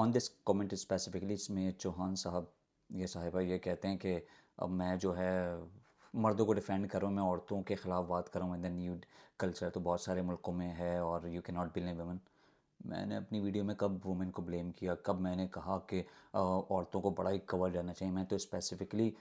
On this comment specifically इसमें चौहान साहब ये साहिबा ये कहते हैं कि अब मैं जो है मर्दों को डिफेंड कर रहा हूँ, मैं औरतों के ख़िलाफ़ बात कर रहा हूँ इन द न्यू कल्चर, तो बहुत सारे मुल्कों में है और you can not blame women. मैंने अपनी वीडियो में कब वुमेन को ब्लेम किया, कब मैंने कहा कि औरतों को बड़ा ही कवर रहना चाहिए? मैं तो स्पेसिफिकली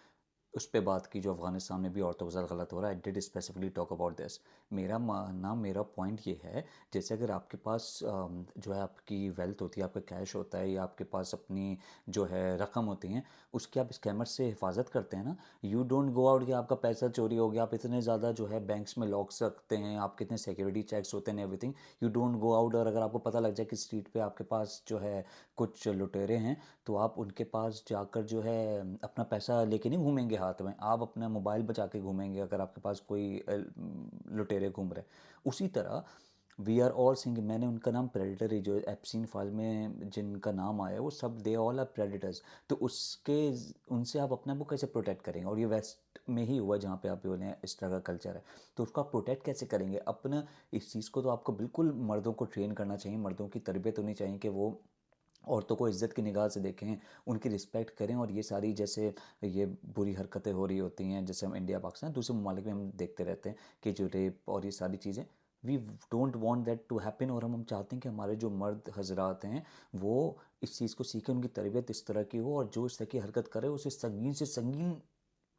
उस पे बात की जो अफ़गानिस्तान में भी औरतों के साथ गलत हो रहा है। I did specifically talk about this. मेरा मानना, मेरा पॉइंट ये है, जैसे अगर आपके पास जो है आपकी वेल्थ होती है, आपका कैश होता है या आपके पास अपनी जो है रकम होती हैं, उसकी आप स्कैमर से हिफाजत करते हैं ना। यू डोंट गो आउट कि आपका पैसा चोरी हो गया, आप इतने ज़्यादा जो है बैंक्स में लॉक्स रखते हैं, आप कितने सिक्योरिटी चेक्स होते हैं everything. You don't go out, और अगर आपको पता लग जाए कि स्ट्रीट पे आपके पास जो है कुछ लुटेरे हैं, तो आप उनके पास जाकर जो है अपना पैसा लेके नहीं घूमेंगे हाथ में, आप अपना मोबाइल बचा के घूमेंगे अगर आपके पास कोई लुटेरे घूम रहे। उसी तरह वी आर ऑल सिंग, मैंने उनका नाम प्रेडिटर ही जो एप्सिन फाइल में जिनका नाम आया वो सब दे ऑल आर प्रेडिटर्स। तो उसके उनसे आप अपने आप को कैसे प्रोटेक्ट करेंगे? और ये वेस्ट में ही हुआ जहाँ पे आप बोले हैं इस तरह का कल्चर है, तो उसको आप प्रोटेक्ट कैसे करेंगे अपना? इस चीज़ को तो आपको बिल्कुल मर्दों को ट्रेन करना चाहिए, मर्दों की तरबियत होनी चाहिए कि वो औरतों को इज़्ज़त की निगाह से देखें, उनकी रिस्पेक्ट करें। और ये सारी जैसे ये बुरी हरकतें हो रही होती हैं, जैसे हम इंडिया पाकिस्तान दूसरे ममालिक में हम देखते रहते हैं कि जो रेप और ये सारी चीज़ें, we don't want that to happen. और हम चाहते हैं कि हमारे जो मर्द हजरात हैं वो इस चीज़ को सीखें, उनकी तरबियत इस तरह की हो, और जो इस तरह की हरकत करे उसे संगीन से संगीन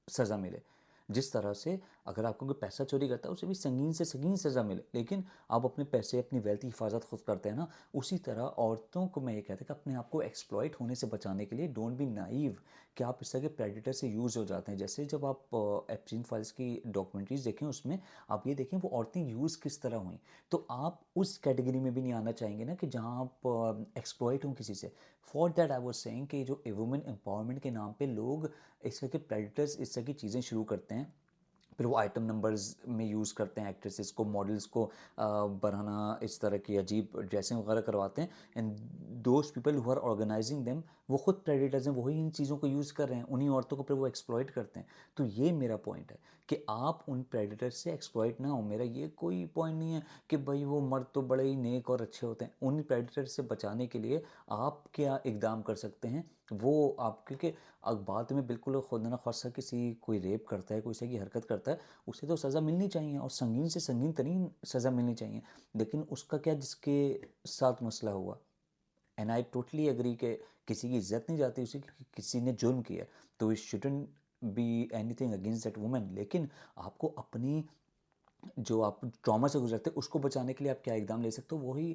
सज़ा मिले। जिस तरह से अगर आपको कोई पैसा चोरी करता है उसे भी संगीन से संगीन सज़ा मिले, लेकिन आप अपने पैसे अपनी वेल्थ की हिफाजत खुद करते हैं ना। उसी तरह औरतों को मैं ये कहता कि अपने आप को एक्सप्लॉइट होने से बचाने के लिए डोंट बी नाइव कि आप इस तरह के प्रेडिटर से यूज़ हो जाते हैं। जैसे जब आप एप्सिन फाइल्स की डॉक्यूमेंट्रीज देखें उसमें आप ये देखें वो औरतें यूज़ किस तरह हुई, तो आप उस कैटेगरी में भी नहीं आना चाहेंगे ना कि जहाँ आप एक्सप्लॉइट हों किसी से। For that I was saying कि जो वुमेन एम्पावरमेंट के नाम पे लोग इस तरह के प्रेडिटर्स इस तरह की चीज़ें शुरू करते हैं, फिर वो आइटम नंबर्स में यूज़ करते हैं एक्ट्रेसेस को, मॉडल्स को बनाना, इस तरह की अजीब ड्रेसिंग वगैरह करवाते हैं। And those people who are organizing them वो खुद प्रेडिटर्स हैं, वही इन चीज़ों को यूज़ कर रहे हैं, उन्हीं औरतों को फिर वो एक्सप्लॉइट करते हैं। तो ये मेरा पॉइंट है कि आप उन प्रेडिटर्स से एक्सप्लॉइट ना हो। मेरा ये कोई पॉइंट नहीं है कि भाई वो मर्द तो बड़े ही नेक और अच्छे होते हैं। उन प्रेडिटर्स से बचाने के लिए आप क्या इकदाम कर सकते हैं वो आप, क्योंकि बाद में बिल्कुल खुद न खासा किसी कोई रेप करता है, कोई इस तरह की हरकत करता है, उसे तो सज़ा मिलनी चाहिए और संगीन से संगीन तरीन सज़ा मिलनी चाहिए। लेकिन उसका क्या जिसके साथ मसला हुआ, एंड आई टोटली एग्री कि किसी की इज्जत नहीं जाती उसी की, किसी ने जुर्म किया, तो it shouldn't be anything against that women. लेकिन आपको अपनी जो आप ट्रॉमा से गुजरते हैं उसको बचाने के लिए आप क्या इकदाम ले सकते हो? वही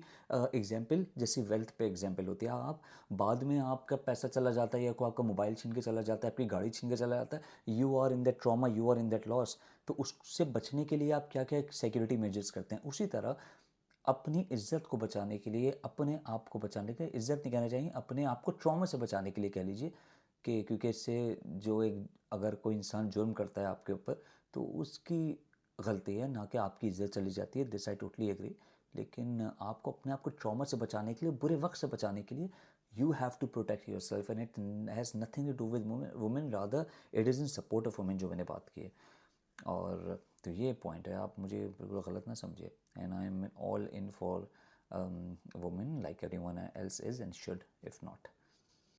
एग्जाम्पल जैसे वेल्थ पे एग्जाम्पल होती है। आप बाद में आपका पैसा चला जाता है या कोई आपका मोबाइल छीन के चला जाता है, आपकी गाड़ी छीन के चला जाता है, you are in that trauma, you are in that loss. तो उससे बचने के लिए आप क्या क्या सिक्योरिटी मेजर्स करते हैं? उसी तरह अपनी इज्जत को बचाने के लिए, अपने आप को बचाने के लिए, इज्जत नहीं कहना चाहिए, अपने आप को ट्रॉमा से बचाने के लिए कह लीजिए कि क्योंकि इससे जो एक अगर कोई इंसान जुर्म करता है आपके ऊपर तो उसकी गलती है, ना कि आपकी इज्जत चली जाती है। This I totally agree. लेकिन आपको अपने आप को ट्रॉमा से बचाने के लिए, बुरे वक्त से बचाने के लिए, you have to protect yourself and it has nothing to do with women, rather it is in support of women, जो मैंने बात की है। और तो ये पॉइंट है, आप मुझे बिल्कुल गलत ना समझिए। And I am all in for women like everyone else is and should, if not.